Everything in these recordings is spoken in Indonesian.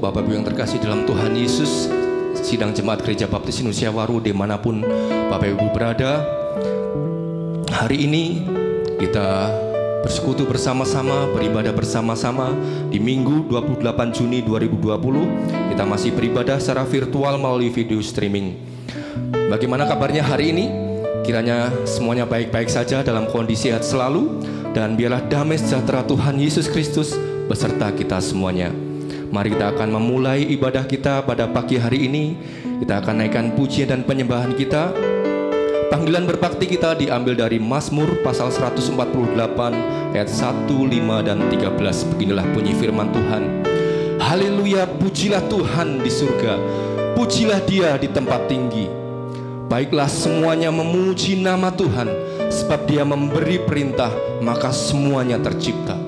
Bapak Ibu yang terkasih dalam Tuhan Yesus, sidang jemaat Gereja Baptis Indonesia Waru dimanapun Bapak Ibu berada, hari ini kita bersekutu bersama-sama, beribadah bersama-sama di Minggu 28 Juni 2020. Kita masih beribadah secara virtual melalui video streaming. Bagaimana kabarnya hari ini? Kiranya semuanya baik-baik saja, dalam kondisi sehat selalu, dan biarlah damai sejahtera Tuhan Yesus Kristus beserta kita semuanya. Mari kita akan memulai ibadah kita pada pagi hari ini. Kita akan naikkan pujian dan penyembahan kita. Panggilan berbakti kita diambil dari Mazmur pasal 148 ayat 1, 5, dan 13. Beginilah bunyi firman Tuhan. Haleluya, pujilah Tuhan di surga, pujilah Dia di tempat tinggi. Baiklah semuanya memuji nama Tuhan, sebab Dia memberi perintah, maka semuanya tercipta.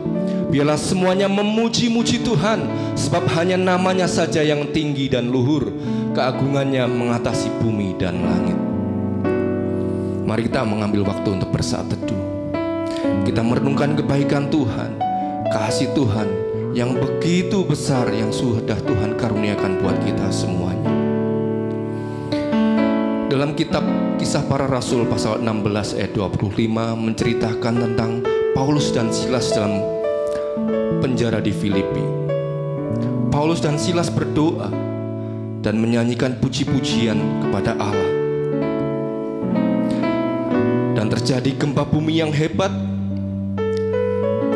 Biarlah semuanya memuji-muji Tuhan, sebab hanya namanya saja yang tinggi dan luhur, keagungannya mengatasi bumi dan langit. Mari kita mengambil waktu untuk bersaat teduh. Kita merenungkan kebaikan Tuhan, kasih Tuhan yang begitu besar yang sudah Tuhan karuniakan buat kita semuanya. Dalam kitab Kisah Para Rasul pasal 16 ayat 25 menceritakan tentang Paulus dan Silas dalam penjara di Filipi. Paulus dan Silas berdoa dan menyanyikan puji-pujian kepada Allah. Dan terjadi gempa bumi yang hebat,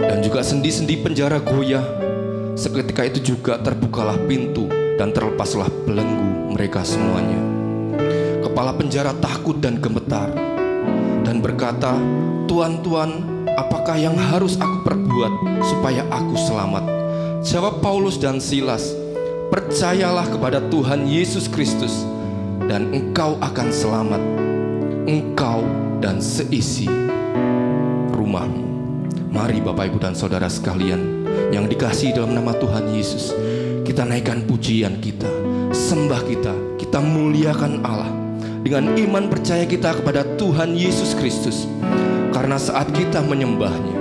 dan juga sendi-sendi penjara goyah. Seketika itu juga terbukalah pintu dan terlepaslah belenggu mereka semuanya. Kepala penjara takut dan gemetar dan berkata, "Tuan, Tuan, apakah yang harus aku perbuat supaya aku selamat?" Jawab Paulus dan Silas, "Percayalah kepada Tuhan Yesus Kristus dan engkau akan selamat, engkau dan seisi rumahmu." Mari Bapak Ibu dan Saudara sekalian yang dikasihi dalam nama Tuhan Yesus, kita naikkan pujian kita, sembah kita muliakan Allah. Dengan iman percaya kita kepada Tuhan Yesus Kristus. Karena saat kita menyembahnya,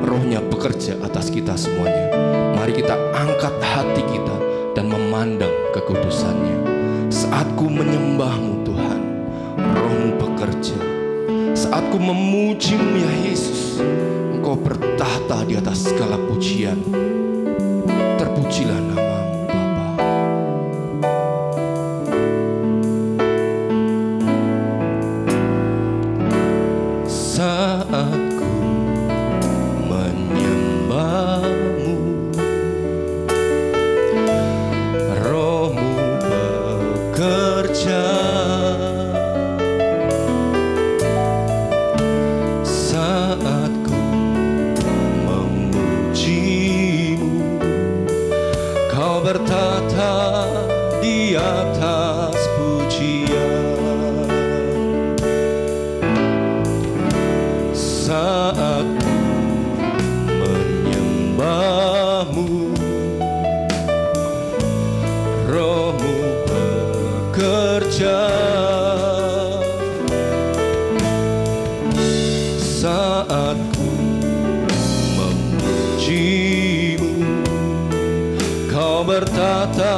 Roh-Nya bekerja atas kita semuanya. Mari kita angkat hati kita dan memandang kekudusan-Nya. Saat ku menyembah-Mu Tuhan, Roh-Mu bekerja. Saat ku memuji-Mu ya Yesus, Engkau bertahta di atas segala pujian. Terpujilah nama-Mu Bapa. Saat ku menyembah-Mu, Roh-Mu bekerja. Saat ku memuji-Mu, Kau bertata di atas pujian. Saat ku menyembah-Mu, Roh-Mu bekerja. Saat ku memuji-Mu, Kau bertata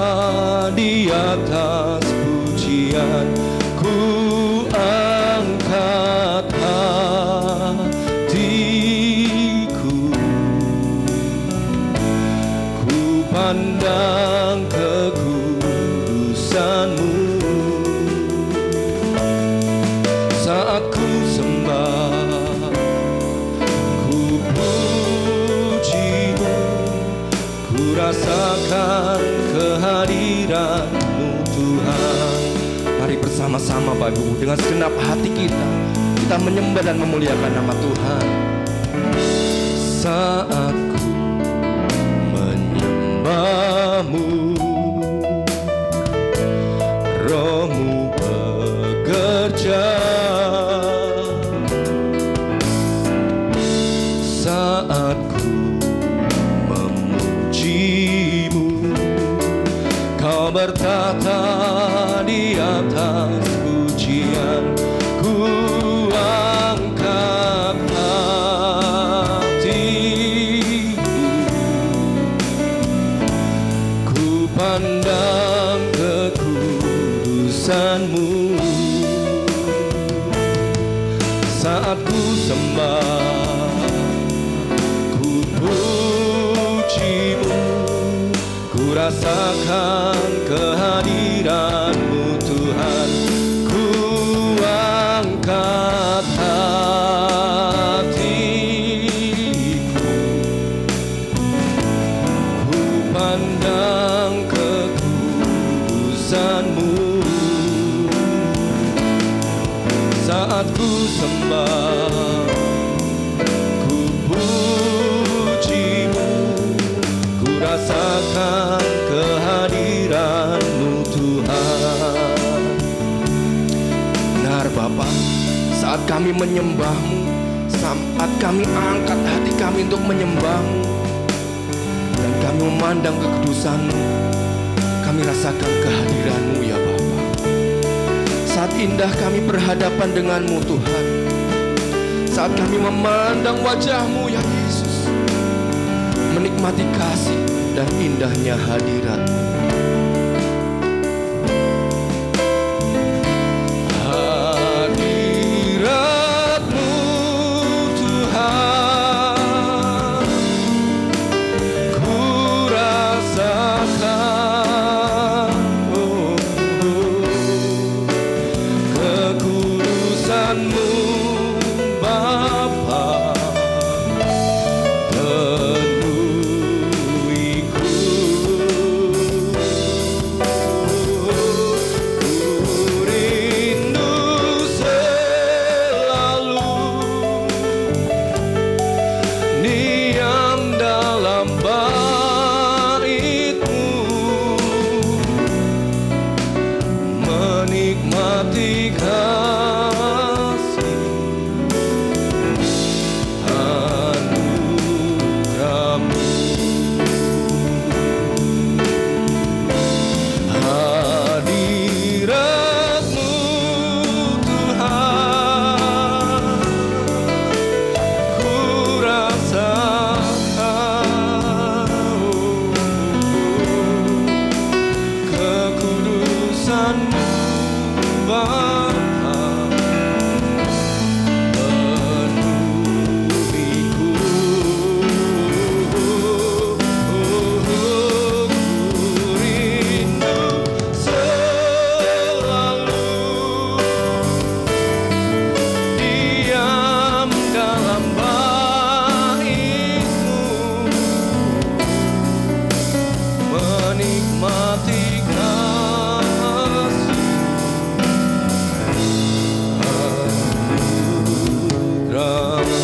di atas pujian. Ku angkat hatiku, ku pandang kekudusan-Mu. Saat ku sembah, ku puji-Mu, ku rasakan kehadiran-Mu Tuhan. Mari bersama-sama Bapak Ibu dengan segenap hati kita menyembah dan memuliakan nama Tuhan. Saat ku menyembah-Mu, Roh-Mu bekerja. Saat ku memuji-Mu, Kau bertata di atas pujian. Ku angkat hatiku, ku Saat ku sembah, ku pujimu, ku rasakan kehadiran-Mu Tuhan. Ku angkat hatiku, ku pandang kekudusan-Mu. Saat ku sembah, ku pujimu, ku rasakan kehadiran-Mu Tuhan. Benar Bapa, saat kami menyembah-Mu, saat kami angkat hati kami untuk menyembah-Mu, dan kami memandang kekudusan-Mu, kami rasakan kehadiran-Mu ya Bapa. Saat indah kami berhadapan dengan-Mu Tuhan, saat kami memandang wajah-Mu ya Yesus, menikmati kasih dan indahnya hadirat-Mu. Hadirat-Mu Tuhan, ku rasakan kekudusan-Mu Bapa, penuhiku. Ku rindu selalu diam dalam bait-Mu, menikmati kasih anugerah-Mu. Hadirat-Mu Tuhan, ku rasakan kekudusan-Mu Bapa, penuhiku. Ku rindu selalu diam dalam bait-Mu, menikmati kasih anugerah-Mu.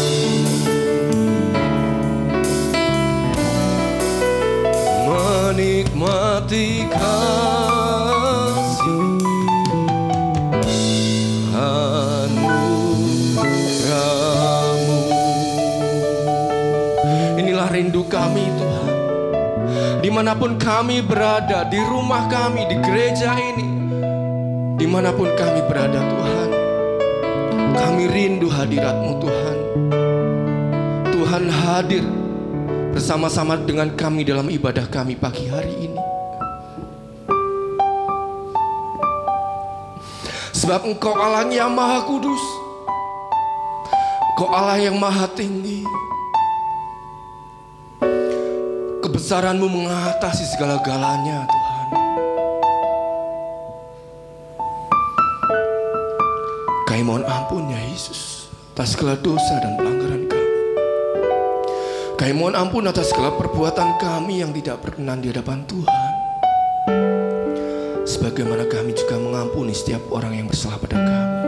Menikmati kasih anugerah-Mu. Inilah rindu kami Tuhan, dimanapun kami berada, di rumah kami, di gereja ini, dimanapun kami berada Tuhan, kami rindu hadirat-Mu Tuhan. Tuhan hadir bersama-sama dengan kami dalam ibadah kami pagi hari ini. Sebab Engkau Allah yang Maha Kudus, Engkau Allah yang Maha Tinggi. Kebesaran-Mu mengatasi segala-galanya Tuhan. Kami mohon ampun ya Yesus atas segala dosa dan pelanggaran kami. Kami mohon ampun atas segala perbuatan kami yang tidak berkenan di hadapan Tuhan. Sebagaimana kami juga mengampuni setiap orang yang bersalah pada kami.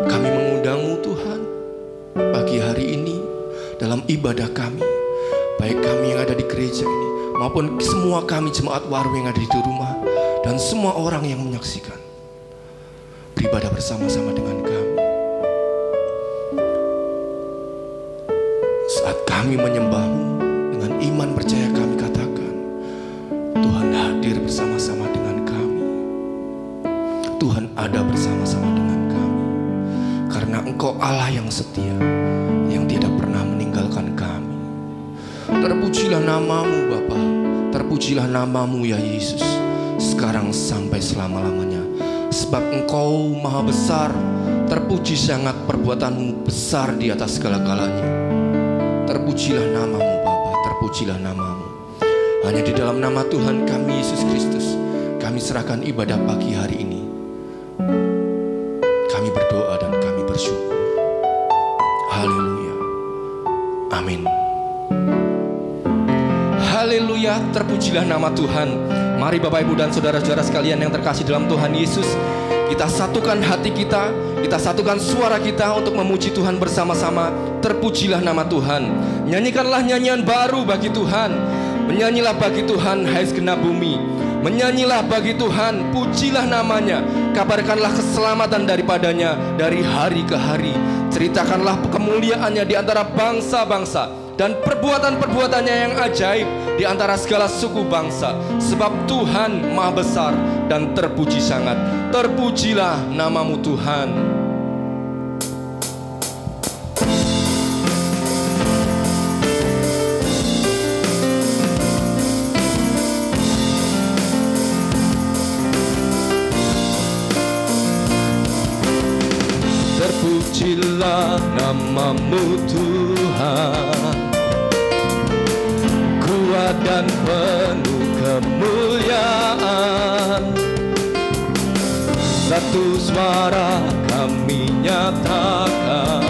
Kami mengundang-Mu Tuhan pagi hari ini dalam ibadah kami, baik kami yang ada di gereja ini maupun semua kami jemaat Waru yang ada di rumah, dan semua orang yang menyaksikan beribadah bersama-sama dengan kami. Saat kami menyembah-Mu dengan iman percaya, kami katakan Tuhan hadir bersama-sama dengan kami. Tuhan ada bersama-sama dengan kami, karena Engkau Allah yang setia, yang tidak pernah meninggalkan kami. Terpujilah nama-Mu Bapa, terpujilah nama-Mu ya Yesus, sekarang sampai selama-lamanya. sebab Engkau maha besar. Terpuji sangat perbuatanmu besar di atas segala-galanya. Terpujilah namamu Bapa, terpujilah namamu. Hanya di dalam nama Tuhan kami Yesus Kristus kami serahkan ibadah pagi hari ini. Kami berdoa dan kami bersyukur. Haleluya. Amin. Haleluya, terpujilah nama Tuhan. Mari Bapak Ibu dan saudara-saudara sekalian yang terkasih dalam Tuhan Yesus, kita satukan hati kita satukan suara kita untuk memuji Tuhan bersama-sama. Terpujilah nama Tuhan. Nyanyikanlah nyanyian baru bagi Tuhan. Menyanyilah bagi Tuhan hai segenap bumi. Menyanyilah bagi Tuhan, pujilah namanya. Kabarkanlah keselamatan daripadanya dari hari ke hari. Ceritakanlah kemuliaannya di antara bangsa-bangsa, dan perbuatan-perbuatannya yang ajaib di antara segala suku bangsa. Sebab Tuhan maha besar dan terpuji sangat. Terpujilah namamu Tuhan. Terpujilah namamu Tuhan, kuat dan penuh kemuliaan. Satu suara kami nyatakan,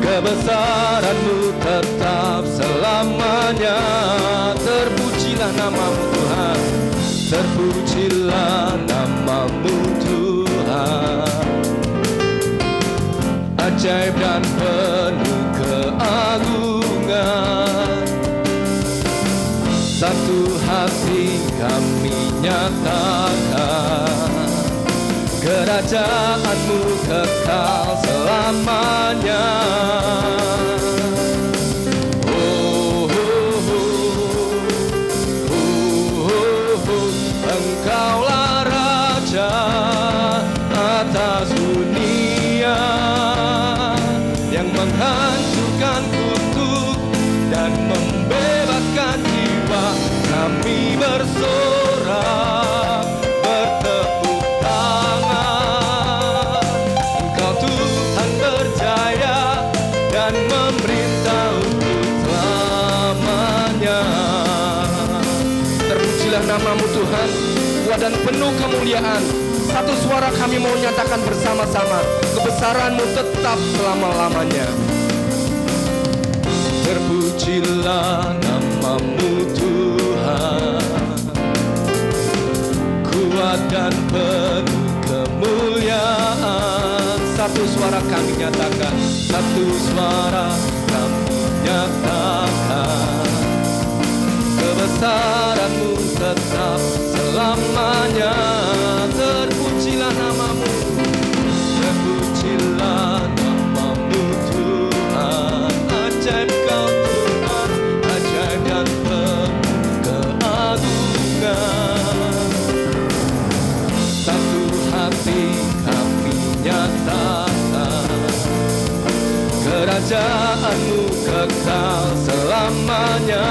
kebesaran-Mu tetap selamanya. Terpujilah namamu Tuhan, terpujilah namamu Tuhan. Ajaib dan penuh keagungan, satu hati kami nyatakan, kerajaan-Mu kekal selamanya. Engkaulah Raja atas dunia, yang menghancurkan kutuk dan membebaskan jiwa. Kami bersorak, bertepuk tangan. Engkau Tuhan berjaya dan memerintah untuk selamanya. Terpujilah namamu Tuhan, kuat dan penuh kemuliaan. Satu suara kami mau nyatakan bersama-sama, kebesaran-Mu tetap selama-lamanya. Terpujilah namamu Tuhan, kuat dan penuh kemuliaan. Satu suara kami nyatakan, satu suara kami nyatakan, kebesaran-Mu tetap selamanya. Terpujilah namamu, terpujilah namamu Tuhan. Ajaib Kau Tuhan, ajaib dan penuh keagungan. Satu hati kami nyatakan, kerajaan-Mu kekal selamanya.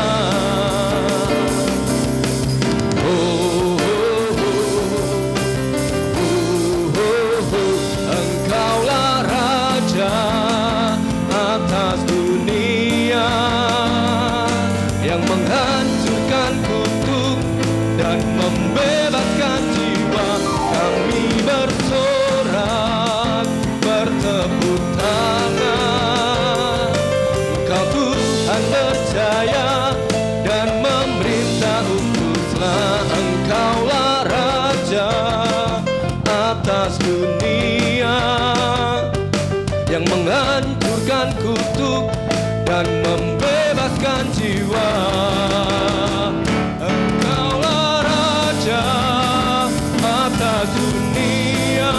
Engkaulah Raja atas dunia, yang menghancurkan kutuk dan membebaskan jiwa. Kami bersorak, bertepuk tangan. Engkau Tuhan berjaya dan memerintah untuk selamanya. Engkaulah Raja atas dunia, yang menghancurkan kutuk dan membebaskan jiwa. Engkaulah Raja atas dunia,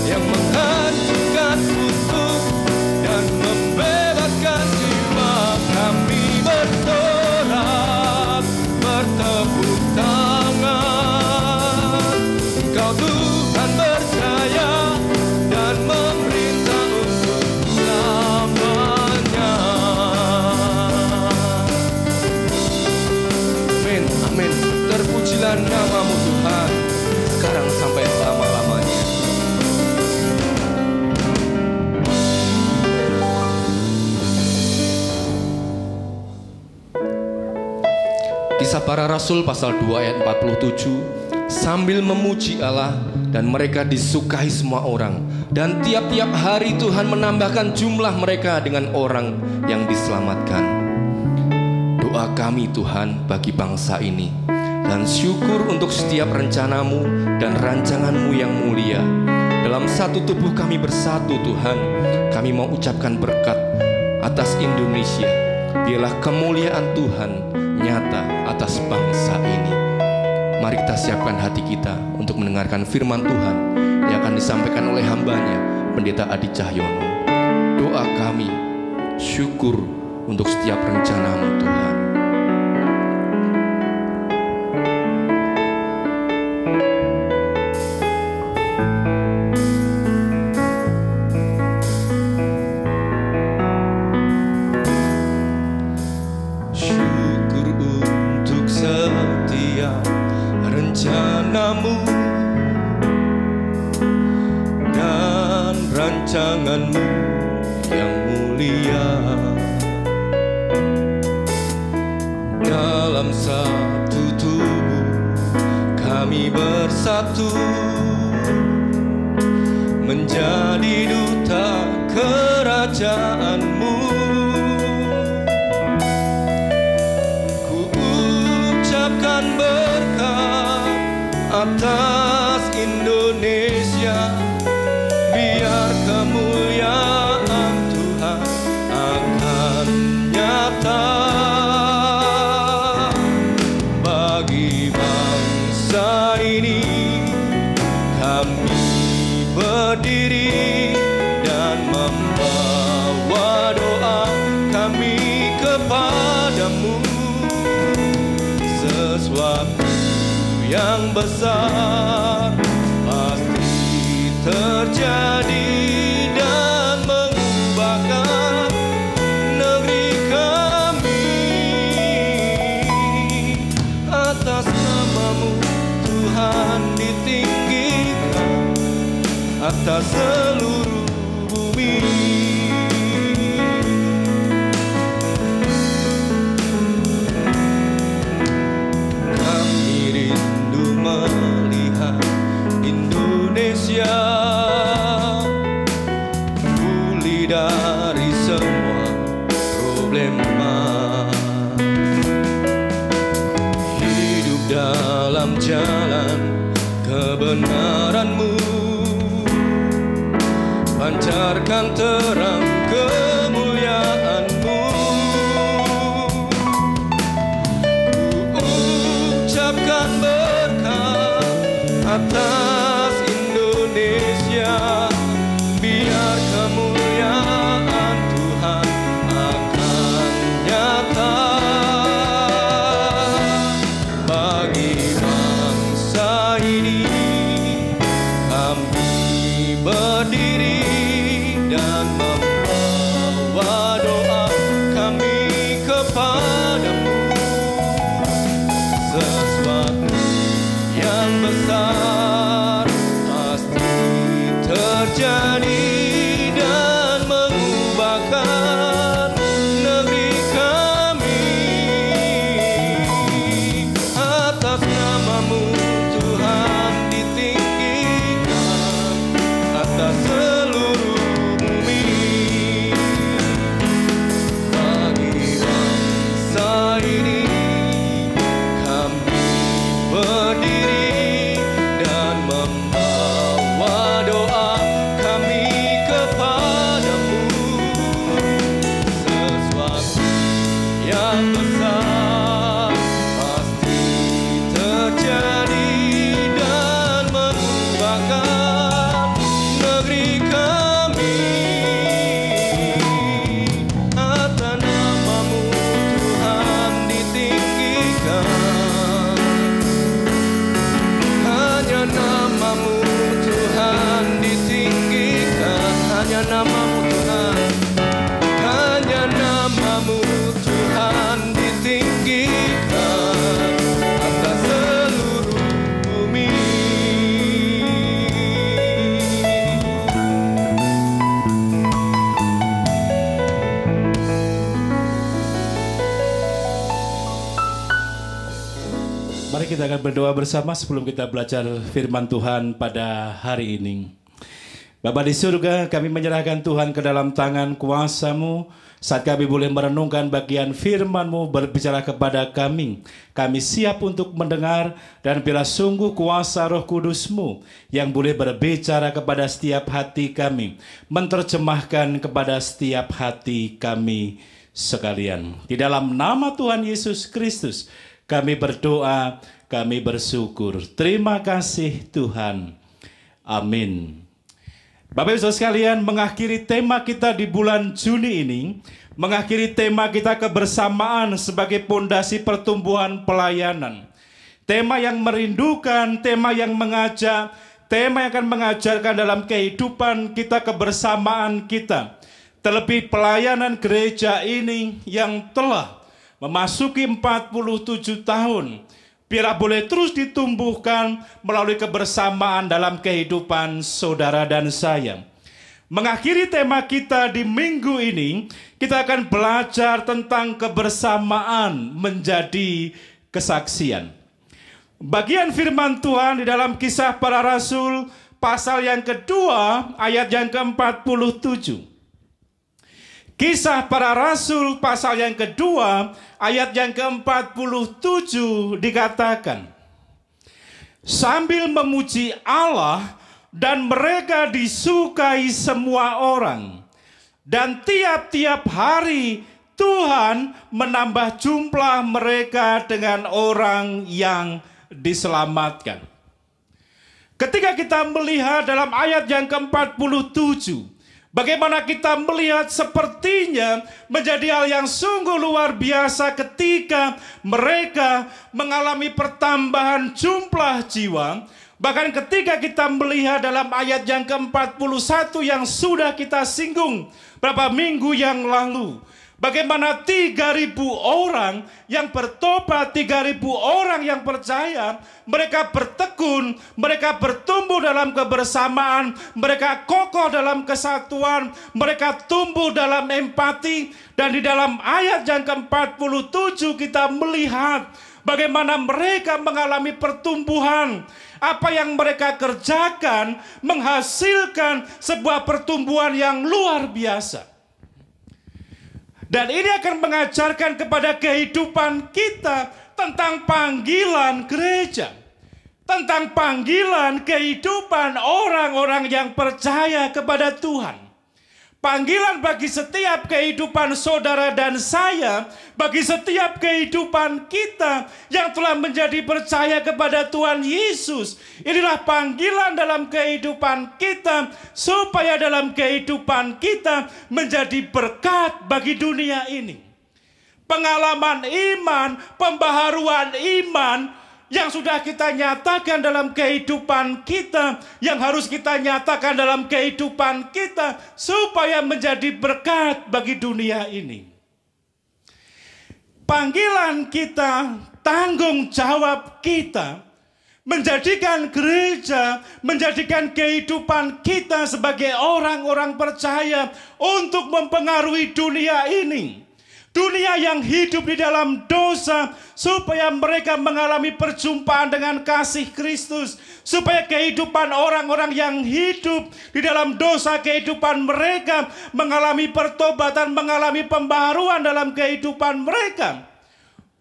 yang menghancurkan kutuk dan membebaskan jiwa. Kami bersorak, bertepuk tangan. Engkau Tuhan berjaya Kisah Para Rasul pasal 2 ayat 47, sambil memuji Allah dan mereka disukai semua orang, dan tiap-tiap hari Tuhan menambahkan jumlah mereka dengan orang yang diselamatkan. Doa kami Tuhan bagi bangsa ini, dan syukur untuk setiap rencanamu dan rancanganmu yang mulia. Dalam satu tubuh kami bersatu Tuhan, kami mau ucapkan berkat atas Indonesia. Biarlah kemuliaan Tuhan nyata atas bangsa ini. Mari kita siapkan hati kita untuk mendengarkan firman Tuhan yang akan disampaikan oleh hambanya, Pendeta Adi Cahyono. Doa kami, syukur untuk setiap rencanamu Tuhan. Rancanganmu yang mulia, dalam satu tubuh kami bersatu, menjadi duta kerajaan-Mu. Ku ucapkan berkat atas Indonesia. Biar kemuliaan Tuhan akan nyata bagi bangsa ini. Kami berdiri dan membawa doa kami kepadamu. Sesuatu yang besar pasti terjadi dan mengubahkan negeri kami. Atas nama-Mu Tuhan ditinggikan atas seluruh bumi. Kami rindu melihat Indonesia pulih dari semua problema, hidup dalam jalan kebenaran-Mu, pancarkan terang kemuliaan-Mu. Ku ucapkan berkat atas Indonesia. Biar kemuliaan Tuhan akan nyata bagi bangsa ini. Kami berdiri dan membawa doa kami kepadamu. Sesuatu yang besar pasti terjadi dan mengubahkan negeri kami. Atas nama-Mu Tuhan ditinggikan atas seluruh bumi. Bagi bangsa ini kami berdiri dan membawa doa kami kepadamu. Sesuatu yang besar pasti terjadi dan mengubahkan negeri kami. Atas nama-Mu Tuhan ditinggikan. Hanya nama-Mu Tuhan ditinggikan. Hanya nama-Mu Tuhan. Hanya nama-Mu Tuhan ditinggikan atas seluruh bumi. kita akan berdoa bersama sebelum kita belajar firman Tuhan pada hari ini. Bapa di surga, kami menyerahkan Tuhan ke dalam tangan kuasa-Mu. Saat kami boleh merenungkan bagian firman-Mu berbicara kepada kami, kami siap untuk mendengar, dan bila sungguh kuasa Roh Kudus-Mu yang boleh berbicara kepada setiap hati kami, menerjemahkan kepada setiap hati kami sekalian. Di dalam nama Tuhan Yesus Kristus, kami berdoa, kami bersyukur. Terima kasih Tuhan. Amin. Bapak Ibu Saudara sekalian, mengakhiri tema kita di bulan Juni ini, mengakhiri tema kita kebersamaan sebagai pondasi pertumbuhan pelayanan. Tema yang merindukan, tema yang mengajak, tema yang akan mengajarkan dalam kehidupan kita, kebersamaan kita. Terlebih pelayanan gereja ini yang telah memasuki 47 tahun. Biarlah boleh terus ditumbuhkan melalui kebersamaan dalam kehidupan saudara dan saya. Mengakhiri tema kita di minggu ini, kita akan belajar tentang kebersamaan menjadi kesaksian. Bagian firman Tuhan di dalam Kisah Para Rasul, pasal yang kedua, ayat yang ke-47. Kisah Para Rasul pasal yang kedua ayat yang ke-47 dikatakan, sambil memuji Allah dan mereka disukai semua orang, dan tiap-tiap hari Tuhan menambah jumlah mereka dengan orang yang diselamatkan. Ketika kita melihat dalam ayat yang ke-47, bagaimana kita melihat sepertinya menjadi hal yang sungguh luar biasa ketika mereka mengalami pertambahan jumlah jiwa. Bahkan ketika kita melihat dalam ayat yang ke-41 yang sudah kita singgung beberapa minggu yang lalu, bagaimana 3.000 orang yang bertobat, 3.000 orang yang percaya, mereka bertekun, mereka bertumbuh dalam kebersamaan, mereka kokoh dalam kesatuan, mereka tumbuh dalam empati. Dan di dalam ayat yang ke-47 kita melihat bagaimana mereka mengalami pertumbuhan. Apa yang mereka kerjakan menghasilkan sebuah pertumbuhan yang luar biasa. Dan ini akan mengajarkan kepada kehidupan kita tentang panggilan gereja. Tentang panggilan kehidupan orang-orang yang percaya kepada Tuhan. Panggilan bagi setiap kehidupan saudara dan saya, bagi setiap kehidupan kita yang telah menjadi percaya kepada Tuhan Yesus. Inilah panggilan dalam kehidupan kita, supaya dalam kehidupan kita menjadi berkat bagi dunia ini. Pengalaman iman, pembaharuan iman yang sudah kita nyatakan dalam kehidupan kita, yang harus kita nyatakan dalam kehidupan kita, supaya menjadi berkat bagi dunia ini. Panggilan kita, tanggung jawab kita, menjadikan gereja, menjadikan kehidupan kita sebagai orang-orang percaya untuk mempengaruhi dunia ini. Dunia yang hidup di dalam dosa, supaya mereka mengalami perjumpaan dengan kasih Kristus. Supaya kehidupan orang-orang yang hidup di dalam dosa, kehidupan mereka mengalami pertobatan, mengalami pembaharuan dalam kehidupan mereka.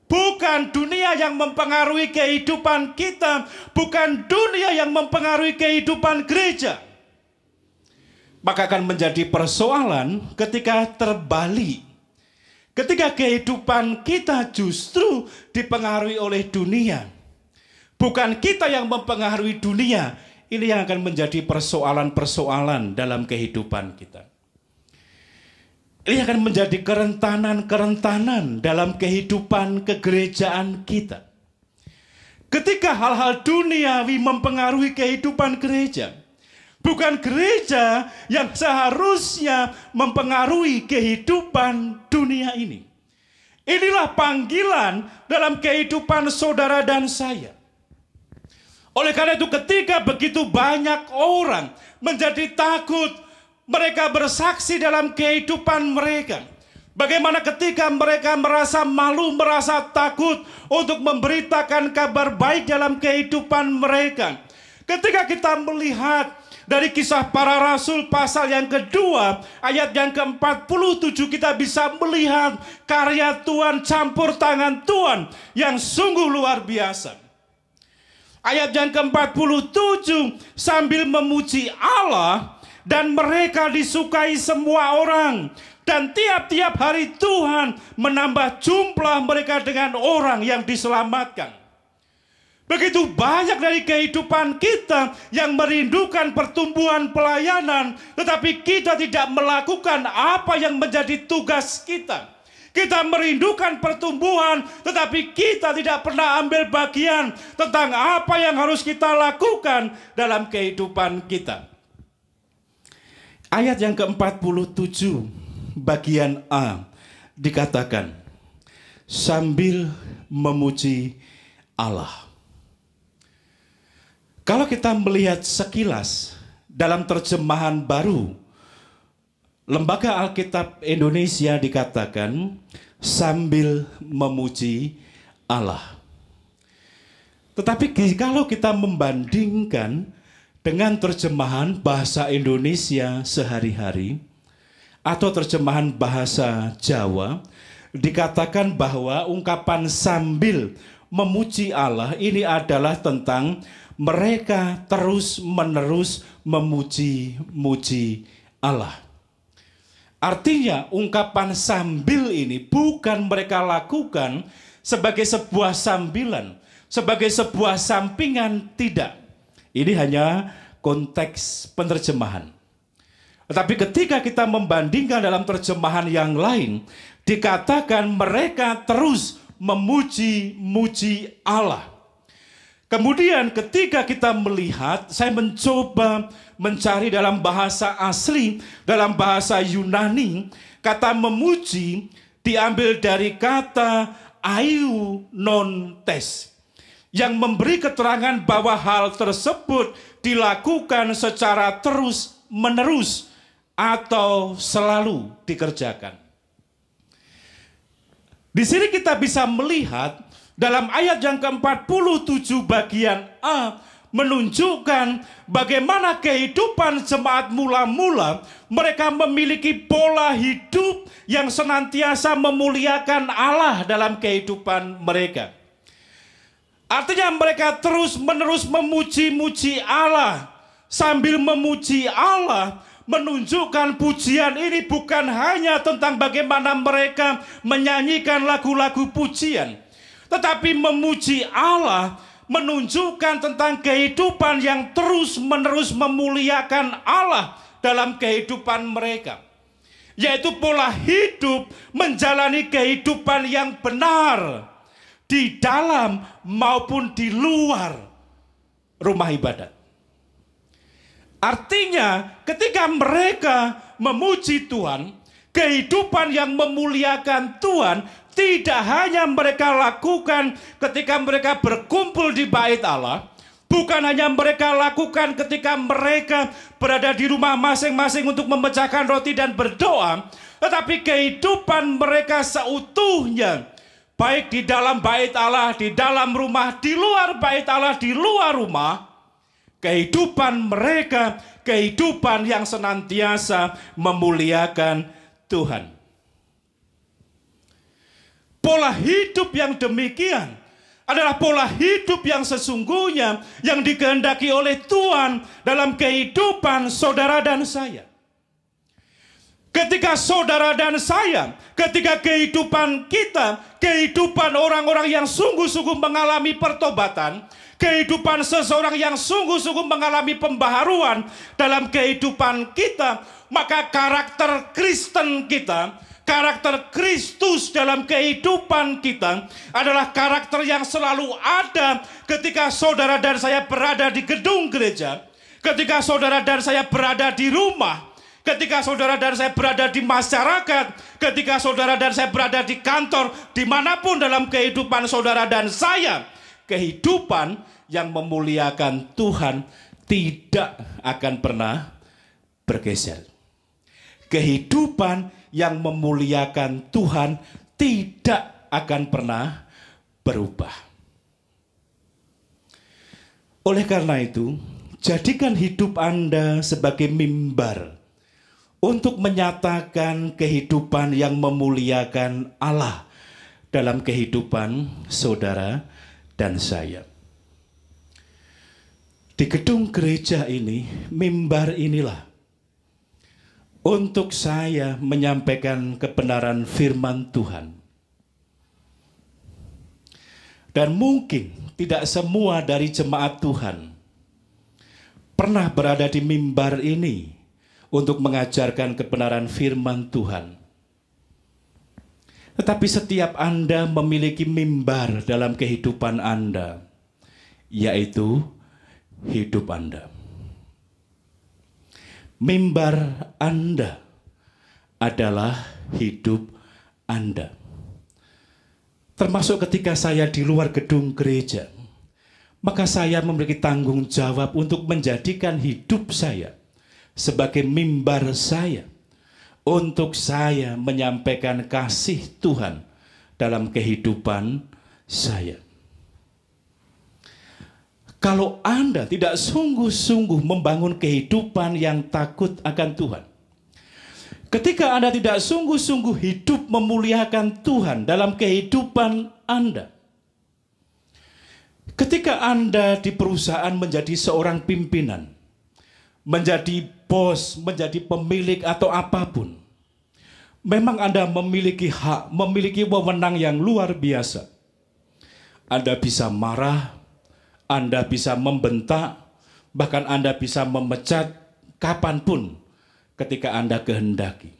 Bukan dunia yang mempengaruhi kehidupan kita, bukan dunia yang mempengaruhi kehidupan gereja. Maka akan menjadi persoalan ketika terbalik. Ketika kehidupan kita justru dipengaruhi oleh dunia. Bukan kita yang mempengaruhi dunia. Ini yang akan menjadi persoalan-persoalan dalam kehidupan kita. Ini akan menjadi kerentanan-kerentanan dalam kehidupan kegerejaan kita. Ketika hal-hal duniawi mempengaruhi kehidupan gereja, bukan gereja yang seharusnya mempengaruhi kehidupan dunia ini. Inilah panggilan dalam kehidupan saudara dan saya. Oleh karena itu, ketika begitu banyak orang menjadi takut, mereka bersaksi dalam kehidupan mereka. Bagaimana ketika mereka merasa malu, merasa takut untuk memberitakan kabar baik dalam kehidupan mereka. Ketika kita melihat dari Kisah Para Rasul pasal yang kedua, ayat yang ke-47, kita bisa melihat karya Tuhan, campur tangan Tuhan yang sungguh luar biasa. Ayat yang ke-47, sambil memuji Allah dan mereka disukai semua orang. Dan tiap-tiap hari Tuhan menambah jumlah mereka dengan orang yang diselamatkan. Begitu banyak dari kehidupan kita yang merindukan pertumbuhan pelayanan, tetapi kita tidak melakukan apa yang menjadi tugas kita. Kita merindukan pertumbuhan, tetapi kita tidak pernah ambil bagian tentang apa yang harus kita lakukan dalam kehidupan kita. Ayat yang ke-47 bagian A dikatakan, sambil memuji Allah. Kalau kita melihat sekilas dalam terjemahan baru, Lembaga Alkitab Indonesia dikatakan sambil memuji Allah. Tetapi kalau kita membandingkan dengan terjemahan bahasa Indonesia sehari-hari atau terjemahan bahasa Jawa, dikatakan bahwa ungkapan sambil memuji Allah ini adalah tentang mereka terus-menerus memuji-muji Allah. Artinya ungkapan sambil ini bukan mereka lakukan sebagai sebuah sambilan, sebagai sebuah sampingan, tidak. Ini hanya konteks penerjemahan. Tetapi ketika kita membandingkan dalam terjemahan yang lain, dikatakan mereka terus memuji-muji Allah. Kemudian ketika kita melihat, saya mencoba mencari dalam bahasa asli, dalam bahasa Yunani, kata memuji diambil dari kata aiunontes, yang memberi keterangan bahwa hal tersebut dilakukan secara terus-menerus atau selalu dikerjakan. Di sini kita bisa melihat dalam ayat yang ke-47 bagian A menunjukkan bagaimana kehidupan jemaat mula-mula mereka memiliki pola hidup yang senantiasa memuliakan Allah dalam kehidupan mereka. Artinya mereka terus-menerus memuji-muji Allah. Sambil memuji Allah menunjukkan pujian ini bukan hanya tentang bagaimana mereka menyanyikan lagu-lagu pujian, tetapi memuji Allah menunjukkan tentang kehidupan yang terus-menerus memuliakan Allah dalam kehidupan mereka. Yaitu pola hidup menjalani kehidupan yang benar di dalam maupun di luar rumah ibadat. Artinya ketika mereka memuji Tuhan, kehidupan yang memuliakan Tuhan tidak hanya mereka lakukan ketika mereka berkumpul di bait Allah, bukan hanya mereka lakukan ketika mereka berada di rumah masing-masing untuk memecahkan roti dan berdoa, tetapi kehidupan mereka seutuhnya, baik di dalam bait Allah, di dalam rumah, di luar bait Allah, di luar rumah, kehidupan mereka, kehidupan yang senantiasa memuliakan Tuhan. Pola hidup yang demikian adalah pola hidup yang sesungguhnya yang dikehendaki oleh Tuhan dalam kehidupan saudara dan saya. Ketika saudara dan saya, ketika kehidupan kita, kehidupan orang-orang yang sungguh-sungguh mengalami pertobatan, kehidupan seseorang yang sungguh-sungguh mengalami pembaharuan dalam kehidupan kita, maka karakter Kristen kita, karakter Kristus dalam kehidupan kita adalah karakter yang selalu ada ketika saudara dan saya berada di gedung gereja, ketika saudara dan saya berada di rumah, ketika saudara dan saya berada di masyarakat, ketika saudara dan saya berada di kantor, dimanapun dalam kehidupan saudara dan saya, kehidupan yang memuliakan Tuhan tidak akan pernah bergeser. kehidupan yang memuliakan Tuhan tidak akan pernah berubah. Oleh karena itu, jadikan hidup Anda sebagai mimbar untuk menyatakan kehidupan yang memuliakan Allah dalam kehidupan saudara dan saya. Di gedung gereja ini, mimbar inilah untuk saya menyampaikan kebenaran firman Tuhan. Dan mungkin tidak semua dari jemaat Tuhan pernah berada di mimbar ini untuk mengajarkan kebenaran firman Tuhan. Tetapi setiap Anda memiliki mimbar dalam kehidupan Anda, yaitu hidup Anda. Mimbar Anda adalah hidup Anda. Termasuk ketika saya di luar gedung gereja, maka saya memiliki tanggung jawab untuk menjadikan hidup saya sebagai mimbar saya, untuk saya menyampaikan kasih Tuhan dalam kehidupan saya. Kalau Anda tidak sungguh-sungguh membangun kehidupan yang takut akan Tuhan, ketika Anda tidak sungguh-sungguh hidup memuliakan Tuhan dalam kehidupan Anda, ketika Anda di perusahaan menjadi seorang pimpinan, menjadi bos, menjadi pemilik atau apapun, memang Anda memiliki hak, memiliki wewenang yang luar biasa. Anda bisa marah, Anda bisa membentak, bahkan Anda bisa memecat kapanpun ketika Anda kehendaki.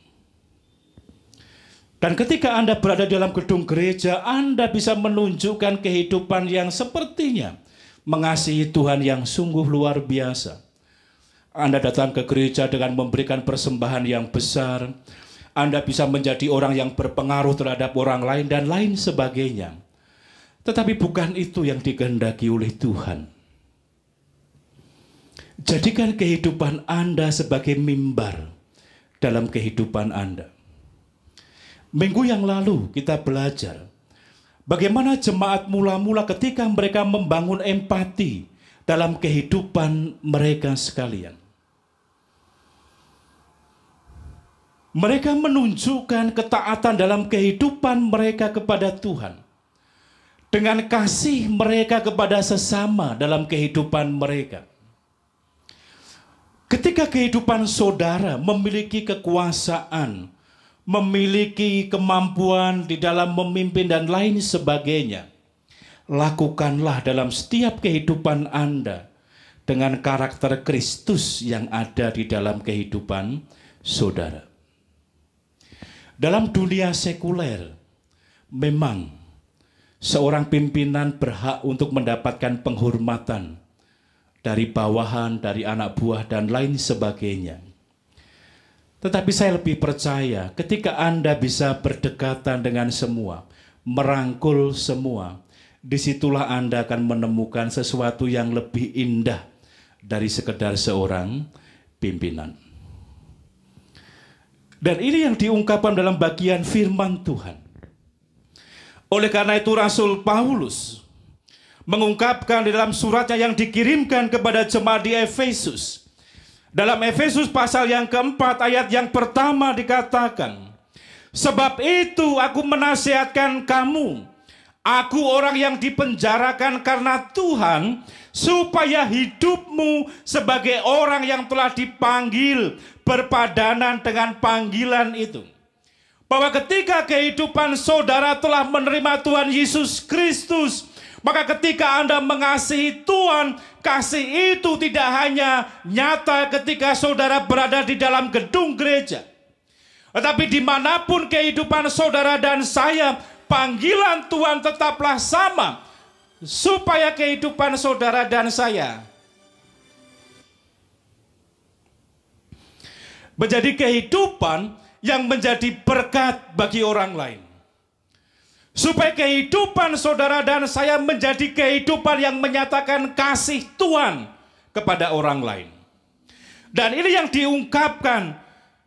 Dan ketika Anda berada dalam gedung gereja, Anda bisa menunjukkan kehidupan yang sepertinya mengasihi Tuhan yang sungguh luar biasa. Anda datang ke gereja dengan memberikan persembahan yang besar. Anda bisa menjadi orang yang berpengaruh terhadap orang lain dan lain sebagainya. Tetapi bukan itu yang dikehendaki oleh Tuhan. Jadikan kehidupan Anda sebagai mimbar dalam kehidupan Anda. Minggu yang lalu kita belajar bagaimana jemaat mula-mula ketika mereka membangun empati dalam kehidupan mereka sekalian. Mereka menunjukkan ketaatan dalam kehidupan mereka kepada Tuhan, dengan kasih mereka kepada sesama dalam kehidupan mereka. Ketika kehidupan saudara memiliki kekuasaan, memiliki kemampuan di dalam memimpin dan lain sebagainya, lakukanlah dalam setiap kehidupan Anda dengan karakter Kristus yang ada di dalam kehidupan saudara. Dalam dunia sekuler, memang seorang pimpinan berhak untuk mendapatkan penghormatan dari bawahan, dari anak buah, dan lain sebagainya. Tetapi saya lebih percaya ketika Anda bisa berdekatan dengan semua, merangkul semua, disitulah Anda akan menemukan sesuatu yang lebih indah dari sekedar seorang pimpinan. Dan ini yang diungkapkan dalam bagian firman Tuhan. Oleh karena itu Rasul Paulus mengungkapkan di dalam suratnya yang dikirimkan kepada jemaat di Efesus. Dalam Efesus pasal yang keempat ayat yang pertama dikatakan, sebab itu aku menasihatkan kamu, aku orang yang dipenjarakan karena Tuhan, supaya hidupmu sebagai orang yang telah dipanggil berpadanan dengan panggilan itu. Bahwa ketika kehidupan saudara telah menerima Tuhan Yesus Kristus, maka ketika Anda mengasihi Tuhan, kasih itu tidak hanya nyata ketika saudara berada di dalam gedung gereja, tetapi dimanapun kehidupan saudara dan saya, panggilan Tuhan tetaplah sama, supaya kehidupan saudara dan saya menjadi kehidupan yang menjadi berkat bagi orang lain. Supaya kehidupan saudara dan saya menjadi kehidupan yang menyatakan kasih Tuhan kepada orang lain. Dan ini yang diungkapkan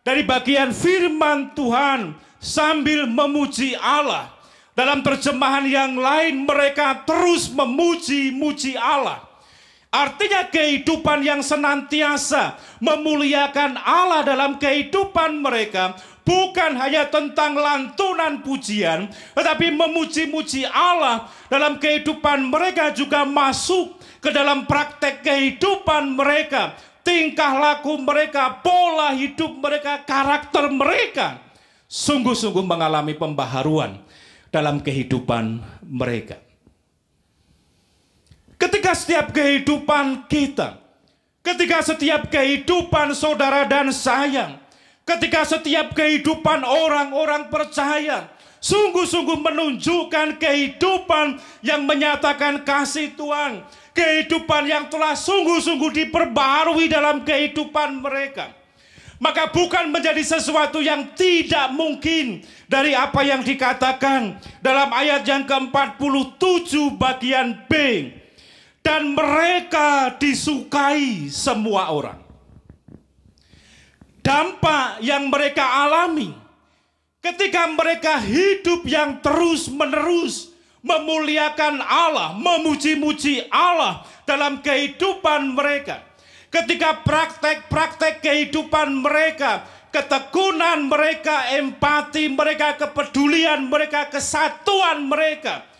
dari bagian firman Tuhan sambil memuji Allah. Dalam terjemahan yang lain mereka terus memuji-muji Allah. Artinya kehidupan yang senantiasa memuliakan Allah dalam kehidupan mereka bukan hanya tentang lantunan pujian, tetapi memuji-muji Allah dalam kehidupan mereka juga masuk ke dalam praktek kehidupan mereka, tingkah laku mereka, pola hidup mereka, karakter mereka sungguh-sungguh mengalami pembaharuan dalam kehidupan mereka. Ketika setiap kehidupan kita, ketika setiap kehidupan saudara dan saya, ketika setiap kehidupan orang-orang percaya sungguh-sungguh menunjukkan kehidupan yang menyatakan kasih Tuhan, kehidupan yang telah sungguh-sungguh diperbarui dalam kehidupan mereka, maka bukan menjadi sesuatu yang tidak mungkin dari apa yang dikatakan dalam ayat yang ke-47 bagian B. Dan mereka disukai semua orang. Dampak yang mereka alami ketika mereka hidup yang terus-menerus memuliakan Allah, memuji-muji Allah dalam kehidupan mereka. Ketika praktek-praktek kehidupan mereka, ketekunan mereka, empati mereka, kepedulian mereka, kesatuan mereka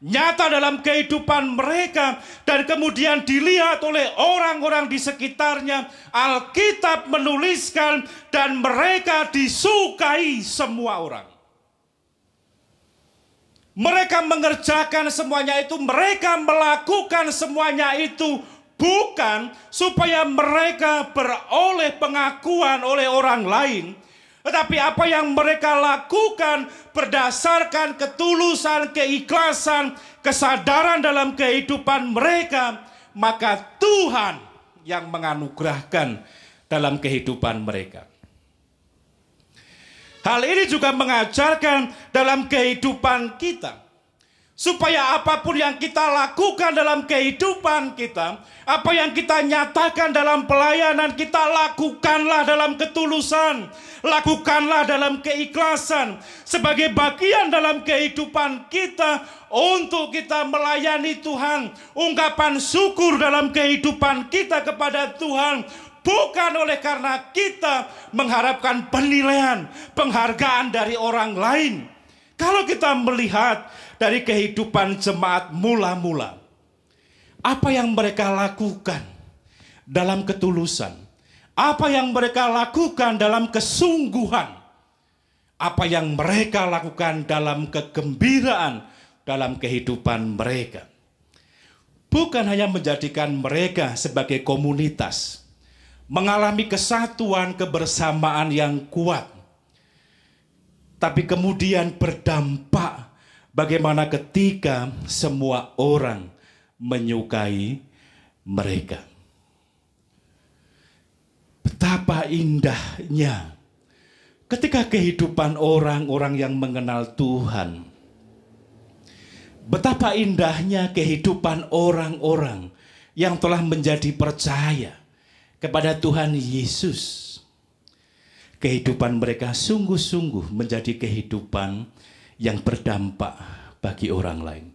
nyata dalam kehidupan mereka dan kemudian dilihat oleh orang-orang di sekitarnya, Alkitab menuliskan dan mereka disukai semua orang. Mereka mengerjakan semuanya itu, mereka melakukan semuanya itu bukan supaya mereka beroleh pengakuan oleh orang lain, tetapi apa yang mereka lakukan berdasarkan ketulusan, keikhlasan, kesadaran dalam kehidupan mereka, maka Tuhan yang menganugerahkan dalam kehidupan mereka. Hal ini juga mengajarkan dalam kehidupan kita, supaya apapun yang kita lakukan dalam kehidupan kita, apa yang kita nyatakan dalam pelayanan kita, lakukanlah dalam ketulusan, lakukanlah dalam keikhlasan, sebagai bagian dalam kehidupan kita untuk kita melayani Tuhan. Ungkapan syukur dalam kehidupan kita kepada Tuhan bukan oleh karena kita mengharapkan penilaian, penghargaan dari orang lain. Kalau kita melihat dari kehidupan jemaat mula-mula, apa yang mereka lakukan dalam ketulusan, apa yang mereka lakukan dalam kesungguhan, apa yang mereka lakukan dalam kegembiraan dalam kehidupan mereka, bukan hanya menjadikan mereka sebagai komunitas mengalami kesatuan, kebersamaan yang kuat, tapi kemudian berdampak bagaimana ketika semua orang menyukai mereka. Betapa indahnya ketika kehidupan orang-orang yang mengenal Tuhan. Betapa indahnya kehidupan orang-orang yang telah menjadi percaya kepada Tuhan Yesus. Kehidupan mereka sungguh-sungguh menjadi kehidupan yang berdampak bagi orang lain.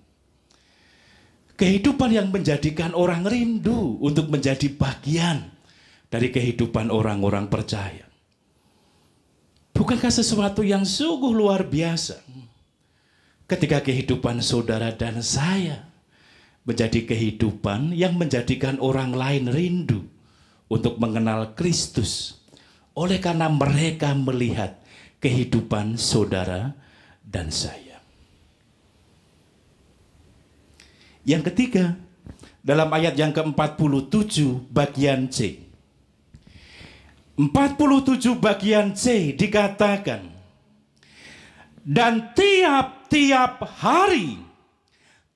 Kehidupan yang menjadikan orang rindu untuk menjadi bagian dari kehidupan orang-orang percaya. Bukankah sesuatu yang sungguh luar biasa ketika kehidupan saudara dan saya menjadi kehidupan yang menjadikan orang lain rindu untuk mengenal Kristus, oleh karena mereka melihat kehidupan saudara dan saya. Yang ketiga, dalam ayat yang ke-47 bagian C. 47 bagian C dikatakan, dan tiap-tiap hari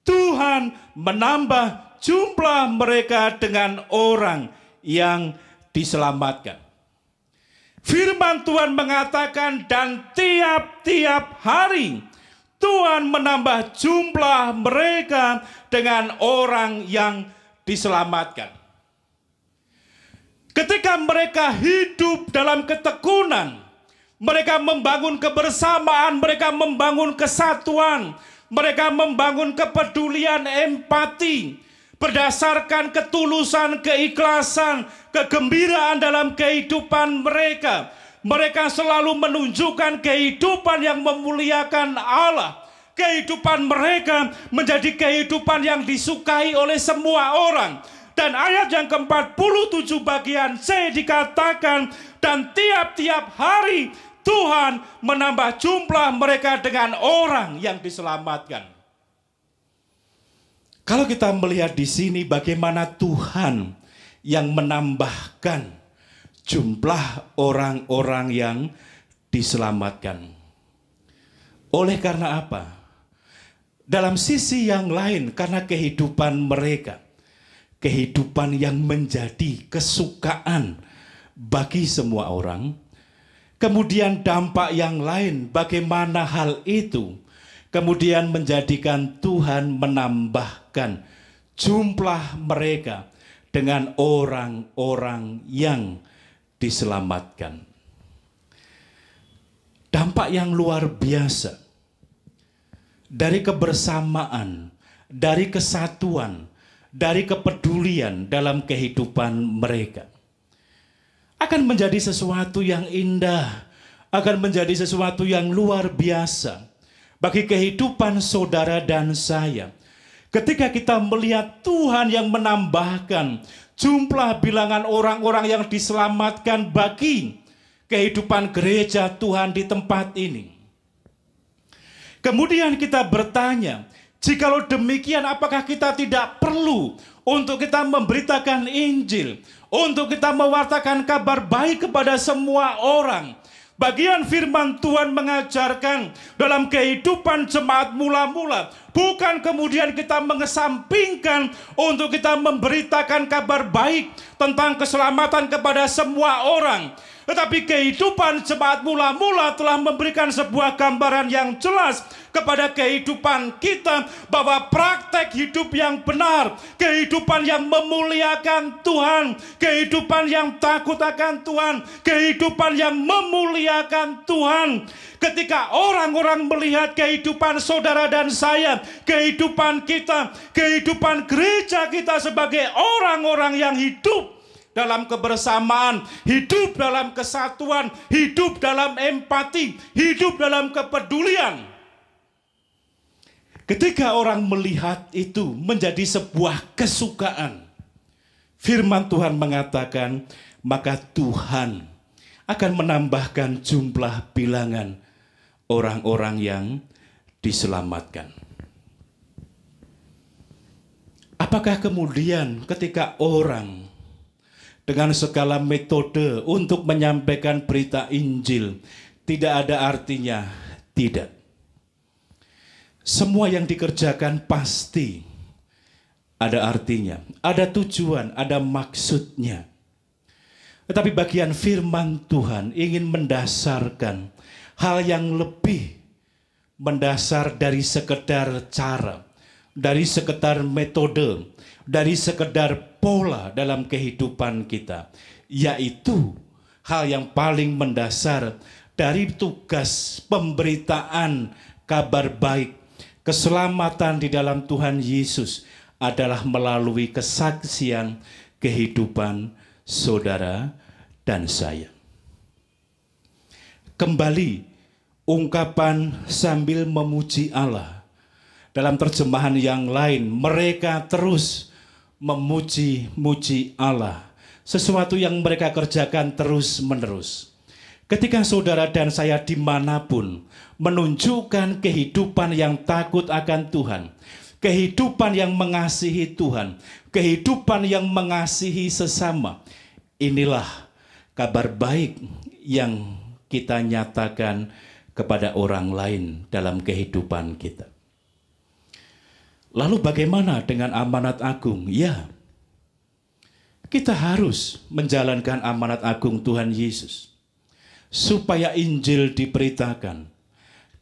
Tuhan menambah jumlah mereka dengan orang yang diselamatkan. Firman Tuhan mengatakan, dan tiap-tiap hari Tuhan menambah jumlah mereka dengan orang yang diselamatkan. Ketika mereka hidup dalam ketekunan, mereka membangun kebersamaan, mereka membangun kesatuan, mereka membangun kepedulian, empati, berdasarkan ketulusan, keikhlasan, kegembiraan dalam kehidupan mereka. Mereka selalu menunjukkan kehidupan yang memuliakan Allah. Kehidupan mereka menjadi kehidupan yang disukai oleh semua orang. Dan ayat yang ke-47 bagian C dikatakan, dan tiap-tiap hari Tuhan menambah jumlah mereka dengan orang yang diselamatkan. Kalau kita melihat di sini bagaimana Tuhan yang menambahkan jumlah orang-orang yang diselamatkan. Oleh karena apa? Dalam sisi yang lain, karena kehidupan mereka, kehidupan yang menjadi kesukaan bagi semua orang. Kemudian dampak yang lain, bagaimana hal itu kemudian menjadikan Tuhan menambahkan jumlah mereka dengan orang-orang yang diselamatkan. Dampak yang luar biasa dari kebersamaan, dari kesatuan, dari kepedulian dalam kehidupan mereka. Akan menjadi sesuatu yang indah, akan menjadi sesuatu yang luar biasa bagi kehidupan saudara dan saya. Ketika kita melihat Tuhan yang menambahkan jumlah bilangan orang-orang yang diselamatkan bagi kehidupan gereja Tuhan di tempat ini. Kemudian kita bertanya, jikalau demikian apakah kita tidak perlu untuk kita memberitakan Injil, untuk kita mewartakan kabar baik kepada semua orang? Bagian firman Tuhan mengajarkan dalam kehidupan jemaat mula-mula, bukan kemudian kita mengesampingkan untuk kita memberitakan kabar baik tentang keselamatan kepada semua orang. Tetapi kehidupan jemaat mula-mula telah memberikan sebuah gambaran yang jelas kepada kehidupan kita, bahwa praktek hidup yang benar, kehidupan yang memuliakan Tuhan, kehidupan yang takut akan Tuhan, kehidupan yang memuliakan Tuhan. Ketika orang-orang melihat kehidupan saudara dan saya, kehidupan kita, kehidupan gereja kita sebagai orang-orang yang hidup dalam kebersamaan, hidup dalam kesatuan, hidup dalam empati, hidup dalam kepedulian. Ketika orang melihat itu menjadi sebuah kesukaan, firman Tuhan mengatakan, maka Tuhan akan menambahkan jumlah bilangan orang-orang yang diselamatkan. Apakah kemudian ketika orang dengan segala metode untuk menyampaikan berita Injil tidak ada artinya? Tidak. Semua yang dikerjakan pasti ada artinya, ada tujuan, ada maksudnya. Tetapi bagian firman Tuhan ingin mendasarkan hal yang lebih mendasar dari sekedar cara, dari sekedar metode, dari sekedar pola dalam kehidupan kita, yaitu hal yang paling mendasar dari tugas pemberitaan kabar baik, keselamatan di dalam Tuhan Yesus adalah melalui kesaksian kehidupan saudara dan saya. Kembali ungkapan sambil memuji Allah. Dalam terjemahan yang lain, mereka terus memuji-muji Allah. Sesuatu yang mereka kerjakan terus-menerus. Ketika saudara dan saya dimanapun menunjukkan kehidupan yang takut akan Tuhan, kehidupan yang mengasihi Tuhan, kehidupan yang mengasihi sesama, inilah kabar baik yang kita nyatakan kepada orang lain dalam kehidupan kita. Lalu bagaimana dengan amanat agung? Ya, kita harus menjalankan amanat agung Tuhan Yesus. Supaya Injil diberitakan,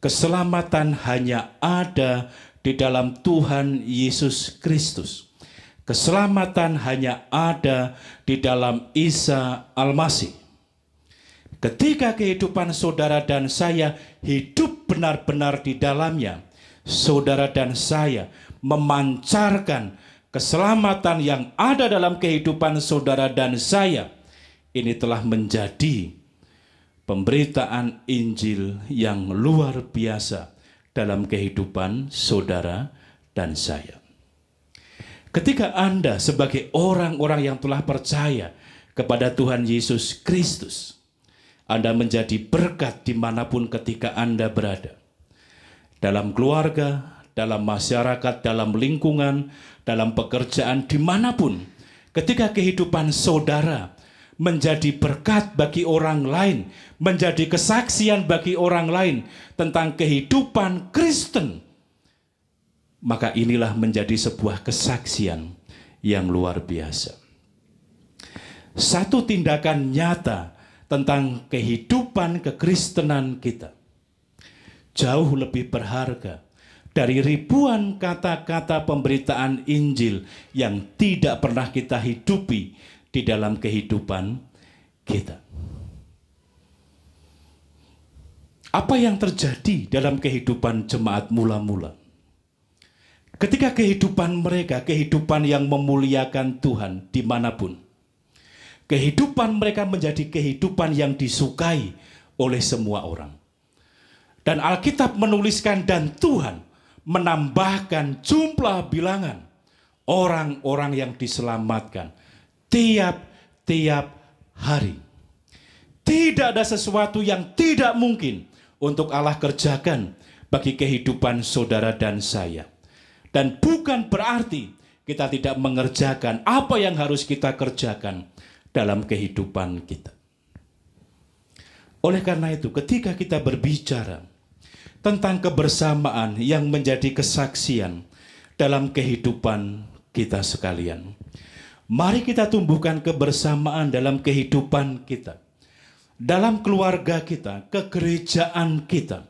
keselamatan hanya ada di dalam Tuhan Yesus Kristus. Keselamatan hanya ada di dalam Isa Al-Masih. Ketika kehidupan saudara dan saya hidup benar-benar di dalamnya, saudara dan saya memancarkan keselamatan yang ada dalam kehidupan saudara dan saya. Ini telah menjadi pemberitaan Injil yang luar biasa dalam kehidupan saudara dan saya. Ketika Anda sebagai orang-orang yang telah percaya kepada Tuhan Yesus Kristus, Anda menjadi berkat dimanapun ketika Anda berada. Dalam keluarga, dalam masyarakat, dalam lingkungan, dalam pekerjaan, dimanapun. Ketika kehidupan saudara menjadi berkat bagi orang lain, menjadi kesaksian bagi orang lain tentang kehidupan Kristen, maka inilah menjadi sebuah kesaksian yang luar biasa. Satu tindakan nyata tentang kehidupan kekristenan kita jauh lebih berharga dari ribuan kata-kata pemberitaan Injil yang tidak pernah kita hidupi di dalam kehidupan kita. Apa yang terjadi dalam kehidupan jemaat mula-mula? Ketika kehidupan mereka, kehidupan yang memuliakan Tuhan dimanapun, kehidupan mereka menjadi kehidupan yang disukai oleh semua orang. Dan Alkitab menuliskan dan Tuhan menambahkan jumlah bilangan orang-orang yang diselamatkan tiap-tiap hari. Tidak ada sesuatu yang tidak mungkin untuk Allah kerjakan bagi kehidupan saudara dan saya. Dan bukan berarti kita tidak mengerjakan apa yang harus kita kerjakan dalam kehidupan kita. Oleh karena itu, ketika kita berbicara tentang kebersamaan yang menjadi kesaksian dalam kehidupan kita sekalian, mari kita tumbuhkan kebersamaan dalam kehidupan kita, dalam keluarga kita, kegerejaan kita,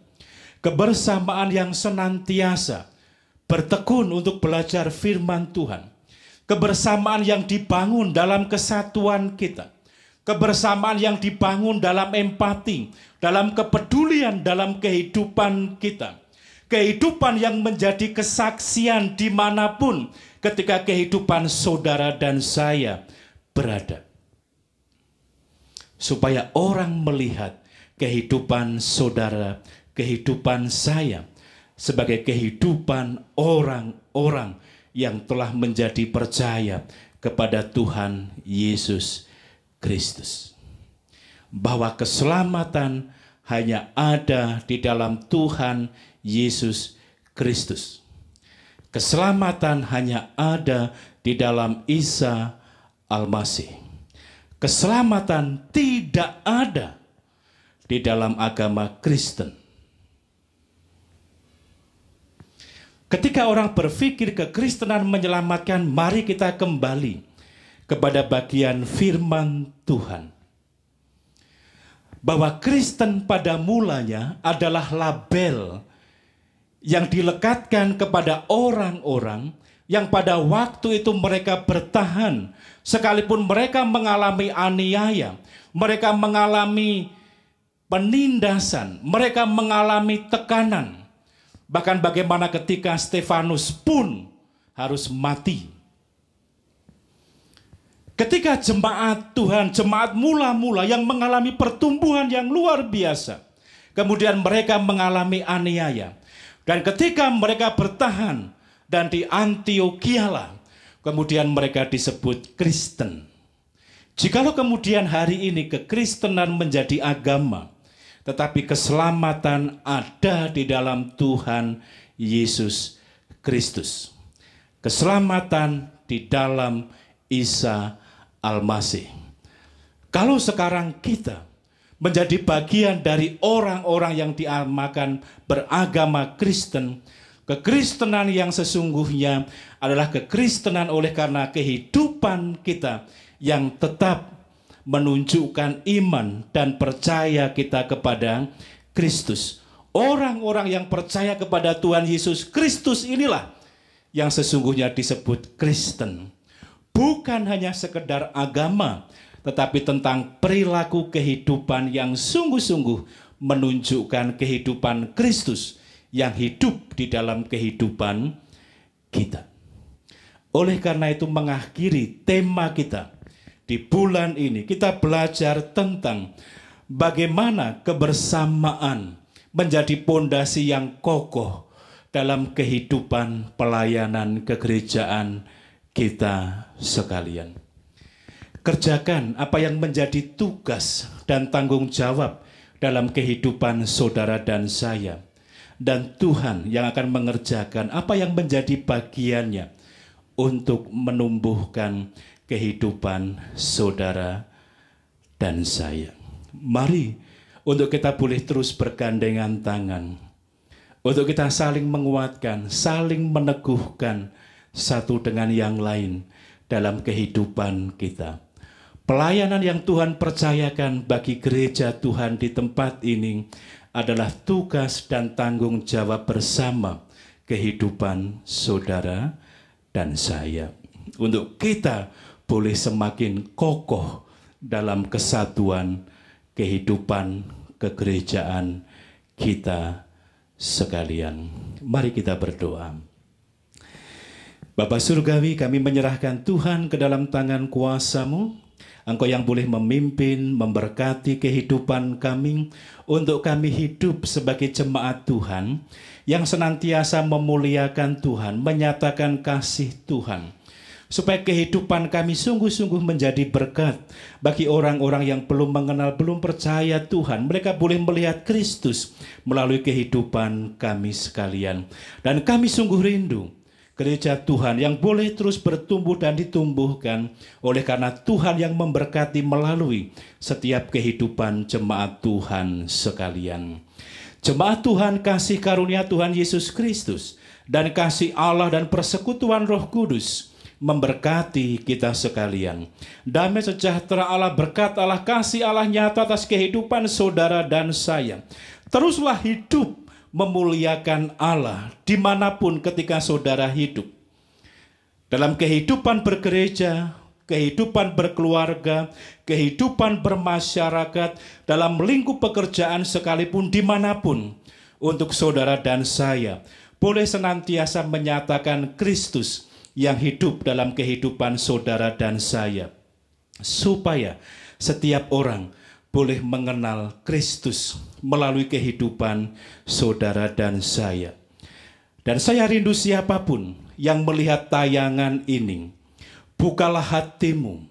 kebersamaan yang senantiasa bertekun untuk belajar firman Tuhan, kebersamaan yang dibangun dalam kesatuan kita, kebersamaan yang dibangun dalam empati, dalam kepedulian dalam kehidupan kita, kehidupan yang menjadi kesaksian dimanapun ketika kehidupan saudara dan saya berada. Supaya orang melihat kehidupan saudara, kehidupan saya sebagai kehidupan orang-orang yang telah menjadi percaya kepada Tuhan Yesus Kristus. Bahwa keselamatan hanya ada di dalam Tuhan Yesus Kristus. Keselamatan hanya ada di dalam Isa Al-Masih. Keselamatan tidak ada di dalam agama Kristen. Ketika orang berpikir kekristenan menyelamatkan, mari kita kembali kepada bagian firman Tuhan. Bahwa Kristen pada mulanya adalah label yang dilekatkan kepada orang-orang yang pada waktu itu mereka bertahan. Sekalipun mereka mengalami aniaya, mereka mengalami penindasan, mereka mengalami tekanan. Bahkan bagaimana ketika Stefanus pun harus mati. Ketika jemaat Tuhan, jemaat mula-mula yang mengalami pertumbuhan yang luar biasa, kemudian mereka mengalami aniaya. Dan ketika mereka bertahan dan di Antiochialah, kemudian mereka disebut Kristen. Jikalau kemudian hari ini kekristenan menjadi agama, tetapi keselamatan ada di dalam Tuhan Yesus Kristus. Keselamatan di dalam Isa Al-Masih. Kalau sekarang kita menjadi bagian dari orang-orang yang dinamakan beragama Kristen, kekristenan yang sesungguhnya adalah kekristenan oleh karena kehidupan kita yang tetap menunjukkan iman dan percaya kita kepada Kristus. Orang-orang yang percaya kepada Tuhan Yesus Kristus inilah yang sesungguhnya disebut Kristen. bukan hanya sekedar agama, tetapi tentang perilaku kehidupan yang sungguh-sungguh menunjukkan kehidupan Kristus yang hidup di dalam kehidupan kita. Oleh karena itu, mengakhiri tema kita di bulan ini, kita belajar tentang bagaimana kebersamaan menjadi pondasi yang kokoh dalam kehidupan pelayanan kegerejaan kita sekalian. Kerjakan apa yang menjadi tugas dan tanggung jawab dalam kehidupan saudara dan saya. Dan Tuhan yang akan mengerjakan apa yang menjadi bagiannya untuk menumbuhkan kehidupan saudara dan saya. Mari untuk kita boleh terus bergandengan tangan. Untuk kita saling menguatkan, saling meneguhkan satu dengan yang lain dalam kehidupan kita. Pelayanan yang Tuhan percayakan bagi gereja Tuhan di tempat ini adalah tugas dan tanggung jawab bersama kehidupan saudara dan saya. Untuk kita boleh semakin kokoh dalam kesatuan kehidupan kegerejaan kita sekalian. Mari kita berdoa. Bapa Surgawi, kami menyerahkan Tuhan ke dalam tangan kuasa-Mu. Engkau yang boleh memimpin, memberkati kehidupan kami, untuk kami hidup sebagai jemaat Tuhan, yang senantiasa memuliakan Tuhan, menyatakan kasih Tuhan, supaya kehidupan kami sungguh-sungguh menjadi berkat bagi orang-orang yang belum mengenal, belum percaya Tuhan. Mereka boleh melihat Kristus melalui kehidupan kami sekalian. Dan kami sungguh rindu gereja Tuhan yang boleh terus bertumbuh dan ditumbuhkan oleh karena Tuhan yang memberkati melalui setiap kehidupan jemaat Tuhan sekalian. Jemaat Tuhan, kasih karunia Tuhan Yesus Kristus dan kasih Allah dan persekutuan Roh Kudus memberkati kita sekalian. Damai sejahtera Allah, berkat Allah, kasih Allah nyata atas kehidupan saudara dan saya. Teruslah hidup memuliakan Allah dimanapun ketika saudara hidup. Dalam kehidupan bergereja, kehidupan berkeluarga, kehidupan bermasyarakat, dalam lingkup pekerjaan sekalipun dimanapun, untuk saudara dan saya boleh senantiasa menyatakan Kristus yang hidup dalam kehidupan saudara dan saya, supaya setiap orang boleh mengenal Kristus melalui kehidupan saudara dan saya. Dan saya rindu siapapun yang melihat tayangan ini, bukalah hatimu.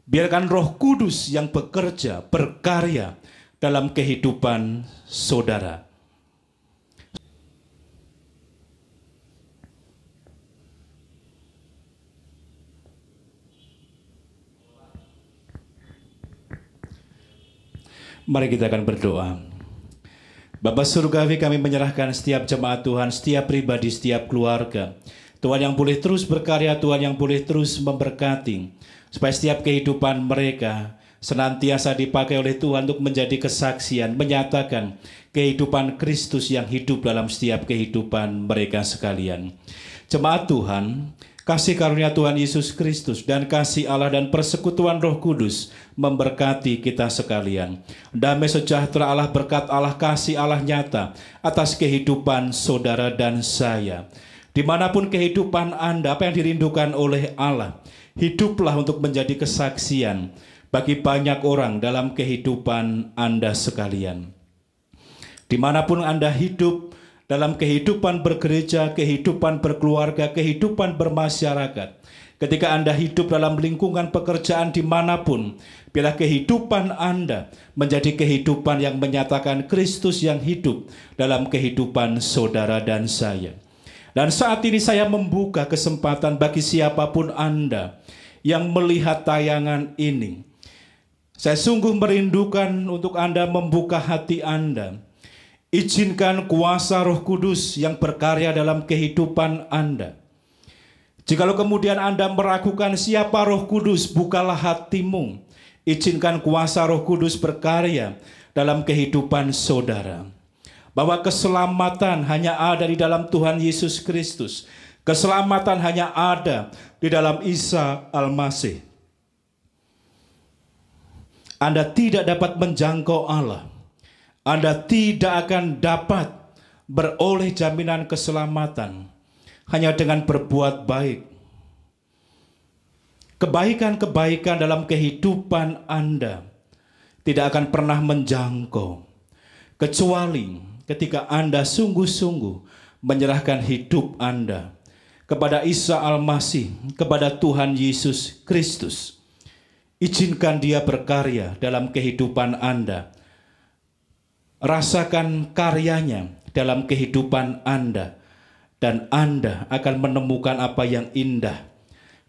Biarkan Roh Kudus yang bekerja, berkarya dalam kehidupan saudara. Mari kita akan berdoa. Bapa Surgawi, kami menyerahkan setiap jemaat Tuhan, setiap pribadi, setiap keluarga. Tuhan yang boleh terus berkarya, Tuhan yang boleh terus memberkati, supaya setiap kehidupan mereka senantiasa dipakai oleh Tuhan untuk menjadi kesaksian, menyatakan kehidupan Kristus yang hidup dalam setiap kehidupan mereka sekalian. Jemaat Tuhan, kasih karunia Tuhan Yesus Kristus dan kasih Allah dan persekutuan Roh Kudus memberkati kita sekalian. Damai sejahtera Allah, berkat Allah, kasih Allah nyata atas kehidupan saudara dan saya. Dimanapun kehidupan Anda, apa yang dirindukan oleh Allah, hiduplah untuk menjadi kesaksian bagi banyak orang dalam kehidupan Anda sekalian. Dimanapun Anda hidup, dalam kehidupan bergereja, kehidupan berkeluarga, kehidupan bermasyarakat. Ketika Anda hidup dalam lingkungan pekerjaan dimanapun, biarlah kehidupan Anda menjadi kehidupan yang menyatakan Kristus yang hidup dalam kehidupan saudara dan saya. Dan saat ini saya membuka kesempatan bagi siapapun Anda yang melihat tayangan ini. Saya sungguh merindukan untuk Anda membuka hati Anda. Izinkan kuasa Roh Kudus yang berkarya dalam kehidupan Anda. Jikalau kemudian Anda meragukan siapa Roh Kudus, bukalah hatimu. Izinkan kuasa Roh Kudus berkarya dalam kehidupan saudara. Bahwa keselamatan hanya ada di dalam Tuhan Yesus Kristus. Keselamatan hanya ada di dalam Isa Al-Masih. Anda tidak dapat menjangkau Allah. Anda tidak akan dapat beroleh jaminan keselamatan hanya dengan berbuat baik. Kebaikan-kebaikan dalam kehidupan Anda tidak akan pernah menjangkau, kecuali ketika Anda sungguh-sungguh menyerahkan hidup Anda kepada Isa Al-Masih, kepada Tuhan Yesus Kristus. Izinkan Dia berkarya dalam kehidupan Anda. Rasakan karyanya dalam kehidupan Anda, dan Anda akan menemukan apa yang indah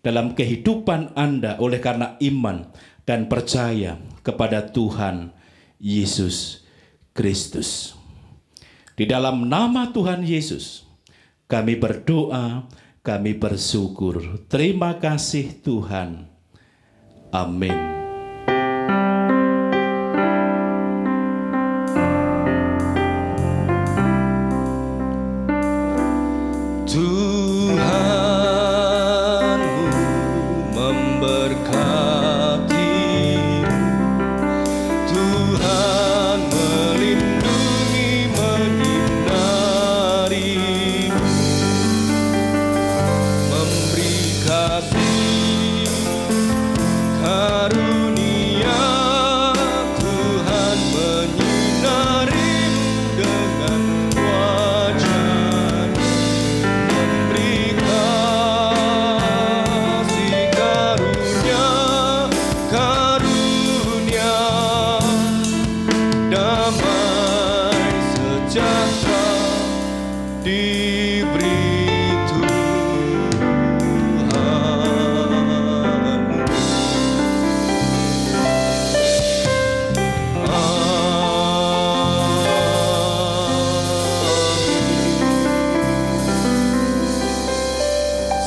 dalam kehidupan Anda oleh karena iman dan percaya kepada Tuhan Yesus Kristus. Di dalam nama Tuhan Yesus, kami berdoa, kami bersyukur. Terima kasih Tuhan. Amin. Tuhanmu memberkati, Tuhan melindungi, menyinari, memberi kasih karunia. Tuhan menyinarimu dengan wajah, memberi kasih karunia, damai sejahtera diberi Tuhan.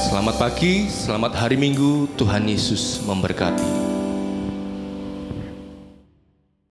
Selamat pagi, selamat hari Minggu. Tuhan Yesus memberkati.